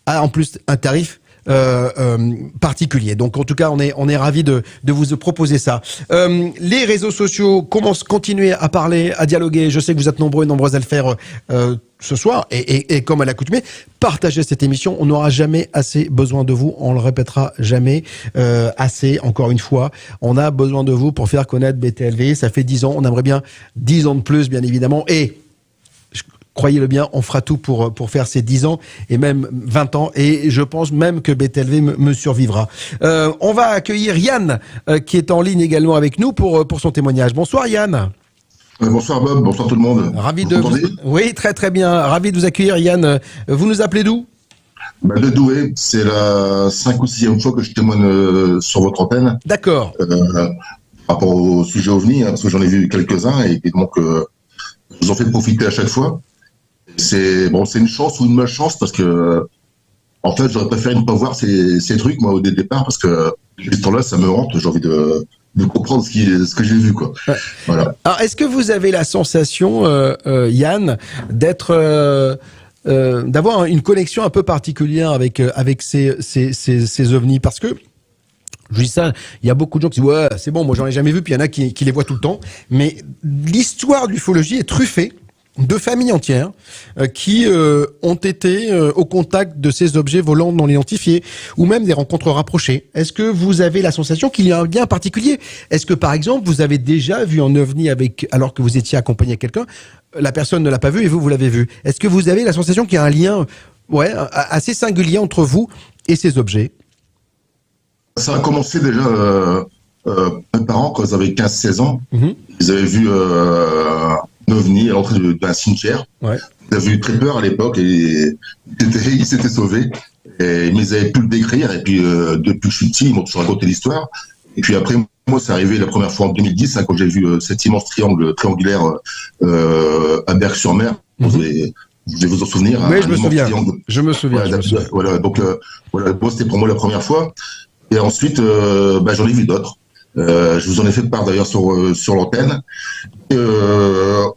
a en plus un tarif particulier. Donc en tout cas, on est ravis de vous proposer ça. Les réseaux sociaux commencent à continuer à parler, à dialoguer. Je sais que vous êtes nombreuses à le faire ce soir et comme à l'accoutumée, partagez cette émission. On n'aura jamais assez besoin de vous. On le répétera jamais assez. Encore une fois, on a besoin de vous pour faire connaître BTLV. Ça fait 10 ans. On aimerait bien 10 ans de plus, bien évidemment. Et croyez-le bien, on fera tout pour faire ces 10 ans et même 20 ans. Et je pense même que BTLV me survivra. On va accueillir Yann, qui est en ligne également avec nous pour son témoignage. Bonsoir Yann. Bonsoir Bob, bonsoir tout le monde. Ravi de vous... Oui, très très bien. Ravi de vous accueillir Yann. Vous nous appelez d'où? De Douai, c'est la 5e ou 6e fois que je témoigne sur votre antenne. D'accord. Par rapport au sujet OVNI, parce que j'en ai vu quelques-uns et donc je vous en fais profiter à chaque fois. C'est une chance ou une malchance parce que en fait j'aurais préféré ne pas voir ces trucs moi au départ parce que ce temps-là ça me hante, j'ai envie de comprendre ce que j'ai vu quoi. Voilà. Alors est-ce que vous avez la sensation Yann d'avoir une connexion un peu particulière avec ces ovnis, parce que je dis ça, il y a beaucoup de gens qui disent ouais c'est bon, moi j'en ai jamais vu, puis il y en a qui les voient tout le temps, mais l'histoire de l'ufologie est truffée de familles entières qui ont été au contact de ces objets volants non identifiés ou même des rencontres rapprochées. Est-ce que vous avez la sensation qu'il y a un lien particulier? Est-ce que par exemple vous avez déjà vu un ovni alors que vous étiez accompagné de quelqu'un, la personne ne l'a pas vu et vous l'avez vu? Est-ce que vous avez la sensation qu'il y a un lien assez singulier entre vous et ces objets? Ça a commencé déjà mes parents quand ils avaient 15-16 ans. Ils avaient vu OVNI à l'entrée d'un cimetière. Ouais. Ils avaient eu très peur à l'époque et ils s'étaient sauvés. Mais ils avaient pu le décrire. Et puis, depuis que je suis petit, ils m'ont toujours raconté l'histoire. Et puis après, moi, c'est arrivé la première fois en 2010, quand j'ai vu cet immense triangulaire à Berck-sur-Mer. Vous devez vous en souvenir. Oui, je me souviens. Je me souviens. Voilà, donc, bon, c'était pour moi la première fois. Et ensuite, j'en ai vu d'autres. Je vous en ai fait part d'ailleurs sur l'antenne.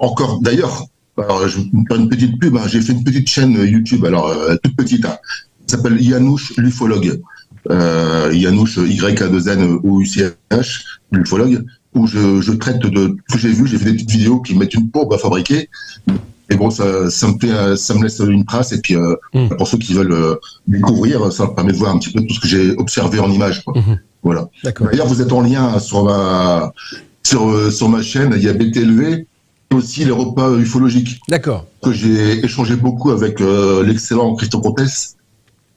Encore d'ailleurs, alors je vais faire une petite pub. J'ai fait une petite chaîne YouTube, alors toute petite. Ça s'appelle Yanouche l'ufologue. Yanouche Y-A-2-N-O-U-C-H, l'ufologue, où je traite de ce que j'ai vu. J'ai fait des petites vidéos qui mettent une courbe à fabriquer. Et bon, ça me laisse une trace. Et puis pour ceux qui veulent découvrir, ça me permet de voir un petit peu tout ce que j'ai observé en images. Voilà. D'ailleurs, vous êtes en lien sur ma chaîne. Il y a BTLV et aussi les repas ufologiques. D'accord. Que j'ai échangé beaucoup avec l'excellent Christophe Comtesse,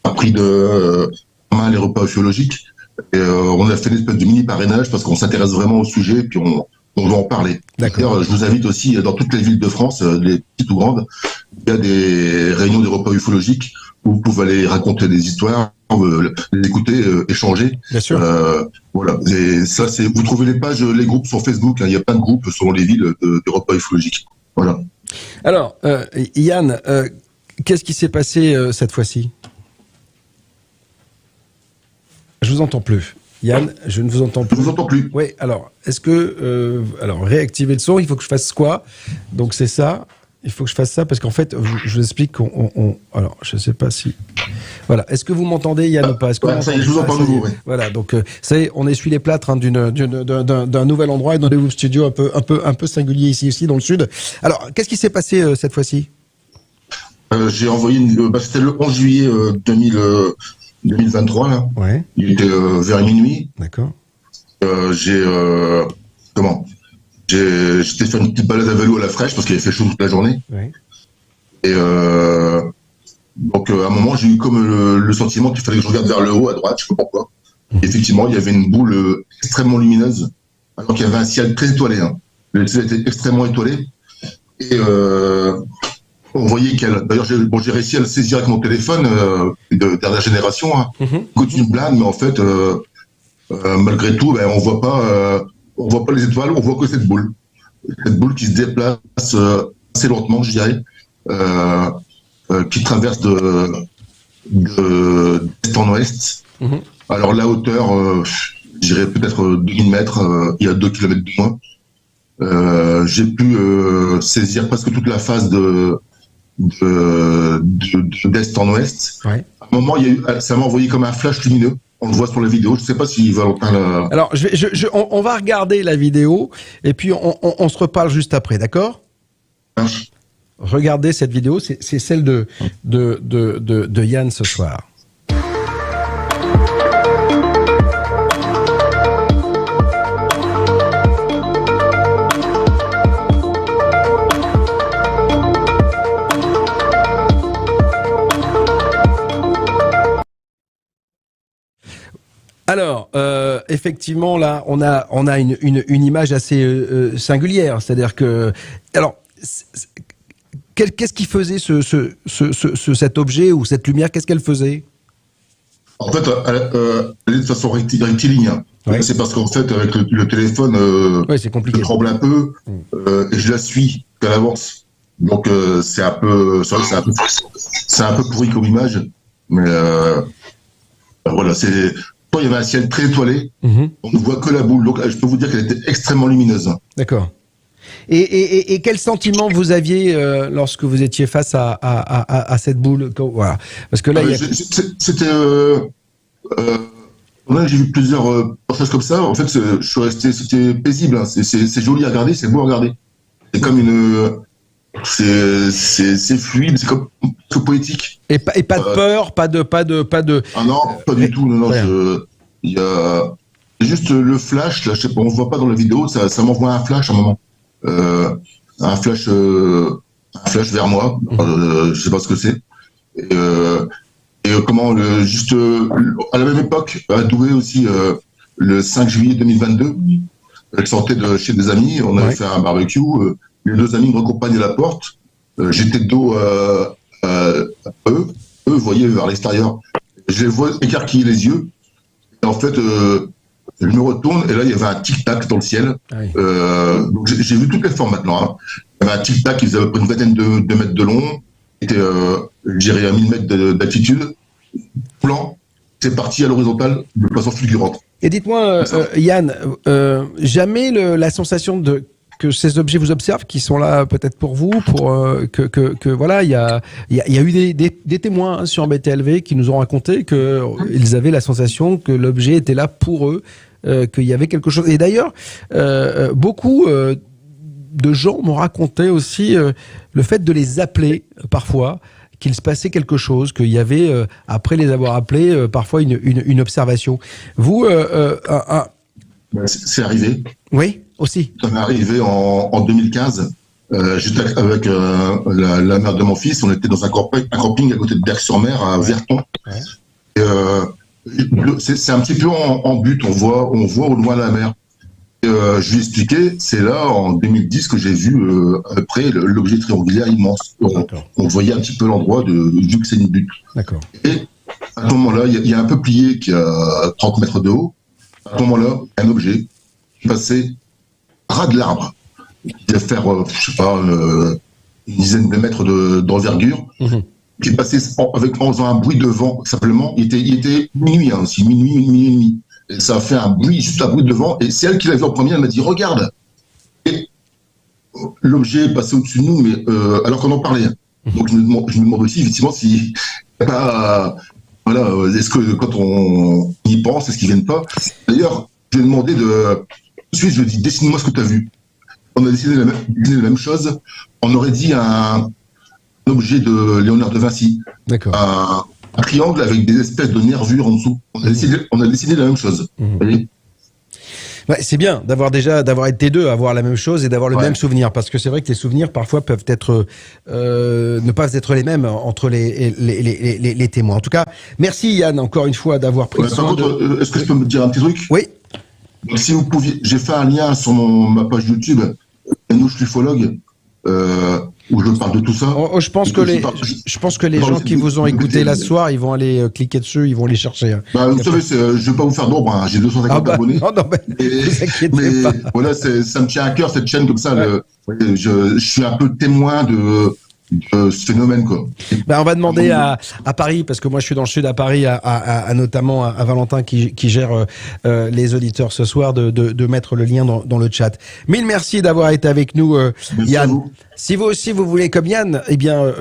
a pris de main les repas ufologiques. Et on a fait une espèce de mini parrainage parce qu'on s'intéresse vraiment au sujet et puis on va en parler. D'ailleurs, je vous invite aussi dans toutes les villes de France, les petites ou grandes, il y a des réunions des repas ufologiques où vous pouvez aller raconter des histoires, les écouter, échanger. Bien sûr. Voilà. Et ça, vous trouvez les pages, les groupes sur Facebook. Il y a plein de groupes selon les villes de repas ufologiques. Voilà. Alors, Yann, qu'est-ce qui s'est passé cette fois-ci? Je vous entends plus. Yann, je ne vous entends plus. Je vous entends plus. Oui, alors, est-ce que... alors, réactiver le son, il faut que je fasse quoi? Donc, c'est ça. Il faut que je fasse ça parce qu'en fait, je vous explique alors, je ne sais pas si... Voilà. Est-ce que vous m'entendez, Yann, ou pas? Ça y est, je vous entends nouveau. Oui. Voilà. Donc, ça y est, on essuie les plâtres d'un nouvel endroit et dans des studios un peu singuliers ici aussi, dans le sud. Alors, qu'est-ce qui s'est passé cette fois-ci? J'ai envoyé c'était le 11 juillet 2023, là. Ouais. Il était vers minuit. D'accord. J'étais faire une petite balade à vélo à la fraîche parce qu'il avait fait chaud toute la journée. Ouais. Et donc à un moment j'ai eu comme le sentiment qu'il fallait que je regarde vers le haut à droite, je sais pas pourquoi. Et effectivement il y avait une boule extrêmement lumineuse alors qu'il y avait un ciel très étoilé. Le ciel était extrêmement étoilé et on voyait qu'elle. D'ailleurs j'ai réussi à le saisir avec mon téléphone de dernière génération. Continue de blague, mais en fait malgré tout on voit pas les étoiles, on voit que cette boule qui se déplace assez lentement, je dirais, qui traverse d'est en ouest. Alors la hauteur, je dirais peut-être 2000 mètres, il y a 2 km de moins. J'ai pu saisir presque toute la face de d'est en ouest. Ouais. À un moment, ça m'a envoyé comme un flash lumineux. On le voit sur la vidéo. Je ne sais pas si Valentin l'a... Alors, on va regarder la vidéo et puis on se reparle juste après, d'accord? Regardez cette vidéo, c'est celle de Yann ce soir. Alors, effectivement, là, on a une image assez singulière, c'est-à-dire que, alors, qu'est-ce qui faisait cet objet ou cette lumière? Qu'est-ce qu'elle faisait? En fait, elle est de façon rectiligne. Ouais. C'est parce qu'en fait, avec le téléphone, ouais, c'est compliqué. je tremble un peu et je la suis qu'elle avance. Donc, c'est un peu pourri comme image, mais voilà, c'est. Il y avait un ciel très étoilé, on ne voit que la boule, donc je peux vous dire qu'elle était extrêmement lumineuse. D'accord. Et quel sentiment vous aviez lorsque vous étiez face à cette boule? Voilà. Parce que là, c'était. J'ai vu plusieurs choses comme ça. En fait, je suis resté. C'était paisible. Hein. C'est joli à regarder, c'est beau à regarder. C'est comme une. C'est fluide, c'est comme poétique. Et pas de peur, pas de. Ah non, pas du tout. Non, il y a juste le flash. Là, je sais pas, on ne voit pas dans la vidéo. Ça m'envoie un flash à un moment. Un flash vers moi. Je sais pas ce que c'est. Et comment juste à la même époque, à Douai aussi, le 5 juillet 2022, elle sortait de chez des amis. On avait fait un barbecue. Les deux amis me raccompagnaient à la porte. J'étais de dos à eux. Eux voyaient vers l'extérieur. Je les vois écarquiller les yeux. Et en fait, je me retourne et là, il y avait un tic-tac dans le ciel. Donc j'ai vu toutes les formes maintenant. Hein. Il y avait un tic-tac qui faisait à peu près une vingtaine de mètres de long. Il était, je dirais, à 1000 mètres d'altitude. Plan. C'est parti à l'horizontale de façon fulgurante. Et dites-moi, Yann, jamais la sensation que ces objets vous observent, qui sont là peut-être pour vous, pour que voilà, il y a eu des témoins sur BTLV qui nous ont raconté que ils avaient la sensation que l'objet était là pour eux, qu'il y avait quelque chose. Et d'ailleurs, beaucoup de gens m'ont raconté aussi le fait de les appeler parfois, qu'il se passait quelque chose, qu'il y avait après les avoir appelés parfois une observation. Vous, c'est arrivé. Oui, aussi. Ça m'est arrivé en 2015. J'étais avec la mère de mon fils. On était dans un camping à côté de Berck-sur-Mer, à Verton. Ouais. Et, c'est un petit peu en butte. On voit au loin la mer. Et, je lui ai expliqué, c'est là, en 2010, que j'ai vu après l'objet triangulaire immense. On voyait un petit peu l'endroit, vu que c'est une butte. D'accord. Et à ce moment-là, il y a un peuplier qui a 30 mètres de haut. À ce moment-là, un objet qui passait ras de l'arbre. Il devait faire, je sais pas, une dizaine de mètres d'envergure. Qui passait en faisant un bruit de vent, simplement. Il était minuit, hein, aussi, minuit et demi. Et ça a fait un bruit, juste un bruit de vent. Et c'est elle qui l'a vu en premier, elle m'a dit, regarde. Et l'objet est passé au-dessus de nous, mais alors qu'on en parlait. Donc je me demande aussi, effectivement, si voilà, est-ce que quand on y pense, est-ce qu'ils viennent pas? D'ailleurs, je lui ai demandé ensuite, je lui ai dit, dessine-moi ce que tu as vu. On a dessiné la même chose. On aurait dit un objet de Léonard de Vinci. D'accord. Un triangle avec des espèces de nervures en dessous. On a décidé la même chose. Vous voyez? Ouais, c'est bien d'avoir été deux, avoir la même chose et d'avoir le même souvenir, parce que c'est vrai que les souvenirs parfois peuvent être ne pas être les mêmes entre les témoins. En tout cas, merci Yann encore une fois d'avoir pris soin de... Est-ce que je peux me dire un petit truc? Oui. Donc, si vous pouviez, j'ai fait un lien sur ma page YouTube, Manouche l'ufologue, où je parle de tout ça. Je pense que les gens qui vous ont écouté là ce soir, ils vont aller cliquer dessus, ils vont les chercher. Hein. Bah, vous savez, je vais pas vous faire d'ombre, hein. J'ai 250 abonnés. Non, vous inquiétez pas. Voilà, ça me tient à cœur cette chaîne comme ça. Je suis un peu témoin de ce phénomène, quoi. Ben, on va demander à Paris, parce que moi je suis dans le sud, à Paris, notamment à Valentin qui gère les auditeurs ce soir, de mettre le lien dans le chat. Mille merci d'avoir été avec nous, Yann. Si vous aussi vous voulez, comme Yann, eh bien